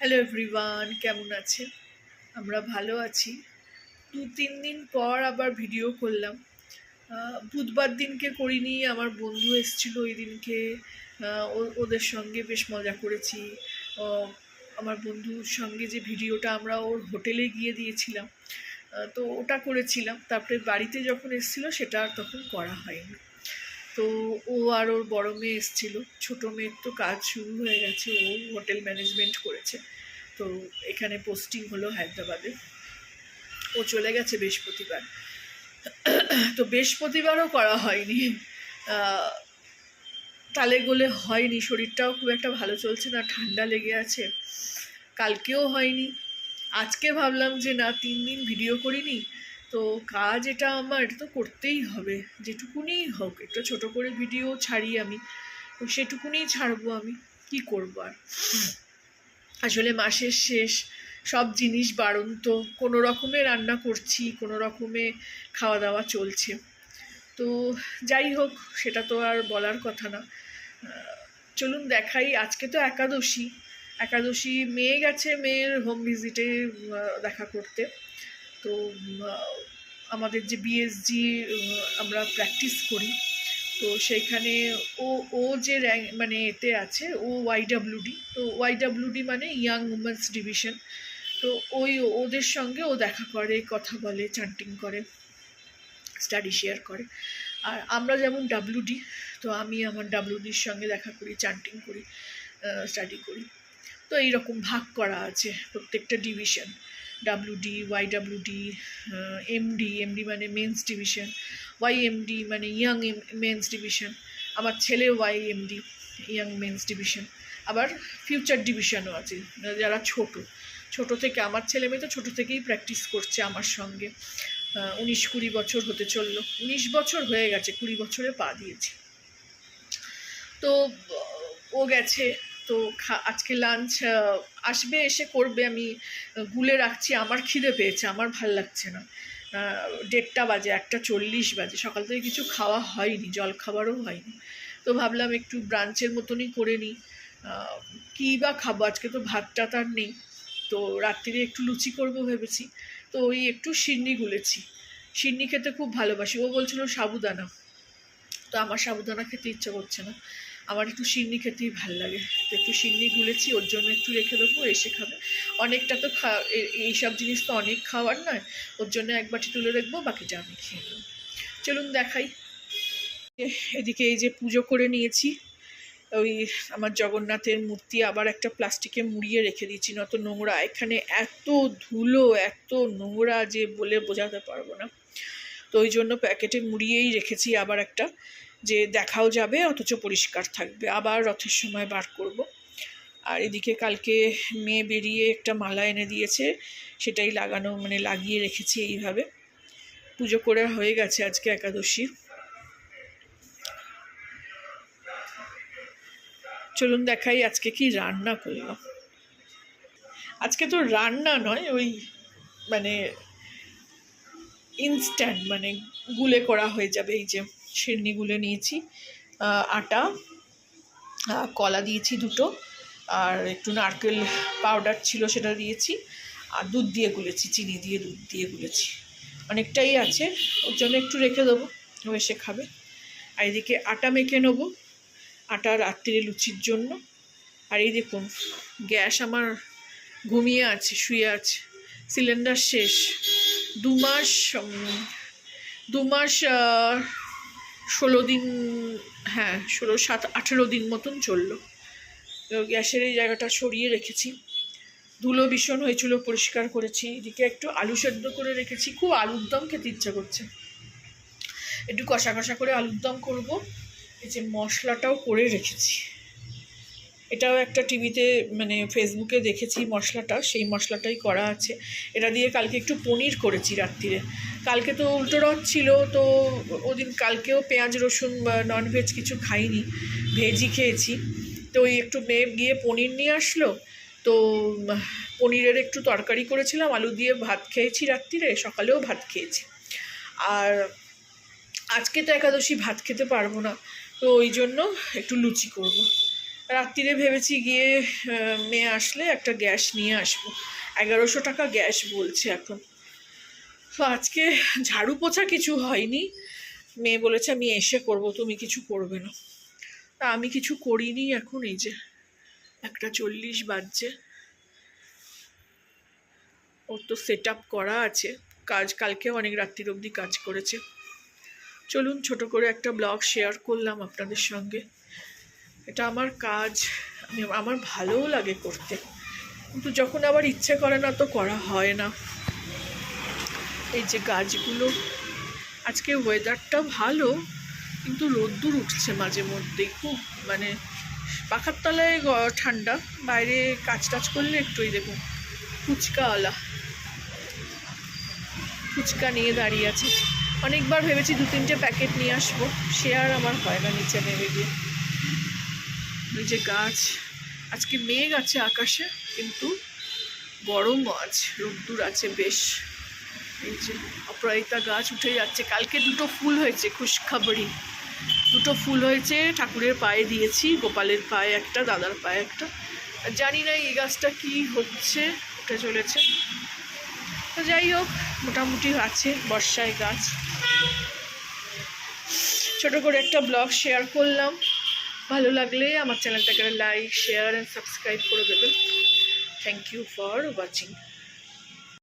Hello everyone, কেমন আছেন? আমরা ভালো আছি। 2-3 দিন পর আবার ভিডিও করলাম। বুধবার দিনকে করিনি, আমার বন্ধু এসেছিলো ওই দিনকে। ওদের সঙ্গে বেশ মজা করেছি। আমার বন্ধুর সঙ্গে যে ভিডিওটা আমরা ওর হোটেলে গিয়ে দিয়েছিলাম, তো ওটা করেছিলাম। তারপরে বাড়িতে যখন এসেছিলো সেটা আর তখন করা হয়নি। তো ও আর ওর বড় মেয়ে এসেছিলো। ছোটো মেয়ের তো কাজ শুরু হয়ে গেছে, ও হোটেল ম্যানেজমেন্ট করেছে, তো এখানে পোস্টিং হলো হায়দ্রাবাদে। ও চলে গেছে বৃহস্পতিবার। তো বৃহস্পতিবারও করা হয়নি, তালে গোলে হয়নি। শরীরটাও খুব একটা ভালো চলছে না, ঠান্ডা লেগে আছে। কালকেও হয়নি। আজকে ভাবলাম যে না, 3 দিন ভিডিও করিনি, তো কাজ এটা আমার, এটা তো করতেই হবে, যেটুকুনি হোক। একটু ছোট করে ভিডিও ছাড়ি আমি, তো সেটুকুনি ছাড়বো। আমি কি করবো আর। আসলে মাসের শেষ, সব জিনিস বাড়ন্ত, কোনো রকমে রান্না করছি, কোনো রকমে খাওয়া দাওয়া চলছে। তো যাই হোক, সেটা তো আর বলার কথা না। চলুন দেখাই। আজকে তো একাদশী মেয়ে গেছে মেয়ের হোম ভিজিটে দেখা করতে। তো আমাদের যে বিএসজি আমরা প্র্যাকটিস করি, তো সেইখানে ও যে র্যাঙ্ক মানে এতে আছে, ও ওয়াইডাব্লিউডি। তো ওয়াইডাব্লিউডি মানে ইয়াং উমেন্স ডিভিশন। তো ওদের সঙ্গে ও দেখা করে, কথা বলে, চ্যান্টিং করে, স্টাডি শেয়ার করে। আর আমরা যেমন ডাব্লিউডি, তো আমি আমার ডাব্লিউডির সঙ্গে দেখা করি, চ্যান্টিং করি, স্টাডি করি। তো এইরকম ভাগ করা আছে প্রত্যেকটা ডিভিশন। ডাব্লিউডি, ওয়াইডাব্লিউডি, এমডি মানে মেন্স ডিভিশন, ওয়াইএমডি মানে ইয়াং মেন্স ডিভিশন। আমার ছেলে ওয়াইএমডি, ইয়াং মেন্স ডিভিশন। আবার ফিউচার ডিভিশনও আছে, যারা ছোট থেকে। আমার ছেলে মেয়ে তো ছোটো থেকেই প্র্যাকটিস করছে আমার সঙ্গে। 19-20 বছর হতে চললো, 19 বছর হয়ে গেছে, 20 বছরে পা দিয়েছি। তো ও গেছে। তো আজকে লাঞ্চ আসবে, এসে করবে। আমি গুলে রাখছি, আমার খিদে পেয়েছে, আমার ভাল লাগছে না। 1:30 বাজে, 1:40 বাজে, সকাল থেকে কিছু খাওয়া হয়নি, জল খাবারও হয়নি। তো ভাবলাম একটু ব্রাঞ্চের মতনই করে নিই। কী বা খাবো, আজকে তো ভাতটা তার নেই। তো রাত্রিরে একটু লুচি করবো ভেবেছি। তো ওই একটু সিন্নি গুলেছি। সিন্নি খেতে খুব ভালোবাসি। ও বলছিল সাবুদানা, তো আমার সাবুদানা খেতে ইচ্ছা করছে না, আমার একটু সিন্নি খেতেই ভালো লাগে। তো একটু সিন্নি গুলেছি, ওর জন্য একটু রেখে দেবো, এসে খাবে। অনেকটা তো এইসব জিনিস তো অনেক খাওয়ার নয়, ওর জন্য এক বাটি তুলে রাখবো, বাকিটা আমি খেয়ে নেব। চলুন দেখাই। এদিকে এই যে পুজো করে নিয়েছি। ওই আমার জগন্নাথের মূর্তি আবার একটা প্লাস্টিকে মুড়িয়ে রেখে দিয়েছি, নত নোংরা। এখানে এত ধুলো, এত নোংরা যে বলে বোঝাতে পারবো না। তো ওই জন্য প্যাকেটে মুড়িয়েই রেখেছি আবার একটা, যে দেখাও যাবে অথচ পরিষ্কার থাকবে। আবার রথের সময় বার করব। আর এদিকে কালকে মেয়ে বেরিয়ে একটা মালা এনে দিয়েছে, সেটাই লাগানো, মানে লাগিয়ে রেখেছি এইভাবে। পুজো করে হয়ে গেছে আজকে একাদশী। চলুন দেখাই আজকে কি রান্না করলাম। আজকে তো রান্না নয়, ওই মানে ইনস্ট্যান্ট, মানে গুলে করা হয়ে যাবে। এই যে সিন্নি গুলে নিয়েছি, আটা, কলা দিয়েছি 2টো, আর একটু নারকেল পাউডার ছিল সেটা দিয়েছি, আর দুধ দিয়ে গুলেছি, চিনি দিয়ে দুধ দিয়ে গুলেছি। অনেকটাই আছে, ওর জন্য একটু রেখে দেবো, ও এসে খাবে। আর এদিকে আটা মেখে নেবো, আটা রাত্রিরে লুচির জন্য। আর এই দেখুন, গ্যাস আমার ঘুমিয়ে আছে, শুয়ে আছে, সিলিন্ডার শেষ। 2 মাস 16 দিন, হ্যাঁ 16-17-18 দিন মতন চললো। তো গ্যাসের এই জায়গাটা সরিয়ে রেখেছি, ধুলো ভীষণ হয়েছিল, পরিষ্কার করেছি। এদিকে একটু আলু সেদ্ধ করে রেখেছি, খুব আলুর দম খেতে ইচ্ছা করছে, একটু কষা কষা করে আলুর দম করবো। এই যে মশলাটাও করে রেখেছি, এটাও একটা টিভিতে মানে ফেসবুকে দেখেছি মশলাটা, সেই মশলাটাই করা আছে। এটা দিয়ে কালকে একটু পনির করেছি রাত্রিরে। কালকে তো উল্টো রথ ছিল, তো ওদিন কালকেও পেঁয়াজ রসুন বা ননভেজ কিছু খাইনি, ভেজই খেয়েছি। তো ওই একটু মেয়ে গিয়ে পনির নিয়ে আসলো, তো পনিরের একটু তরকারি করেছিলাম, আলু দিয়ে ভাত খেয়েছি রাত্রিরে, সকালেও ভাত খেয়েছি। আর আজকে তো একাদশী, ভাত খেতে পারবো না, তো ওই জন্য একটু লুচি করব। রাত্রিরে ভেবেছি গিয়ে মেয়ে আসলে একটা গ্যাস নিয়ে আসবো। 1100 টাকা গ্যাস বলছে এখন। তো আজকে ঝাড়ু পোছা কিছু হয়নি, মেয়ে বলেছে আমি এসে করব, তুমি কিছু করবে না। তা আমি কিছু করিনি। এখন এই যে 1:40 বাজছে, ওর তো সেট আপ করা আছে কাজ, কালকে অনেক রাত্রির অবধি কাজ করেছে। চলুন ছোট করে একটা ব্লগ শেয়ার করলাম আপনাদের সঙ্গে। এটা আমার কাজ, আমার ভালোও লাগে করতে, কিন্তু যখন আবার ইচ্ছে করে না তো করা হয় না। এই যে গাছগুলো, আজকে ওয়েদারটা ভালো কিন্তু রোদ্দুর উঠছে মাঝে মধ্যেই খুব, মানে পাখার তলায় ঠান্ডা, বাইরে কাজ টাজ করলে একটুই দেখুন ফুচকাওয়ালা ফুচকা নিয়ে দাঁড়িয়ে আছে। অনেকবার ভেবেছি 2-3টে প্যাকেট নিয়ে আসবো, সে আর আমার হয় না নিচে নেমে গিয়ে। ওই যে গাছ, আজকে মেঘ আছে আকাশে কিন্তু গরমও আছে, রোদ্দুর আছে বেশ। এই যে অপরাজিতা গাছ উঠে যাচ্ছে, কালকে 2টো ফুল হয়েছে, খুশখবরি 2টো ফুল হয়েছে, ঠাকুরের পায়ে দিয়েছি, গোপালের পায়ে একটা, দাদার পায়ে একটা। জানি না এই গাছটা কি হচ্ছে, উঠে চলেছে। তো যাই হোক, মোটামুটি আছে বর্ষায় গাছ। ছোট করে একটা ব্লগ শেয়ার করলাম, ভালো লাগলে আমার চ্যানেলটাকে লাইক, শেয়ার অ্যান্ড সাবস্ক্রাইব করে দেবেন। Thank you for watching.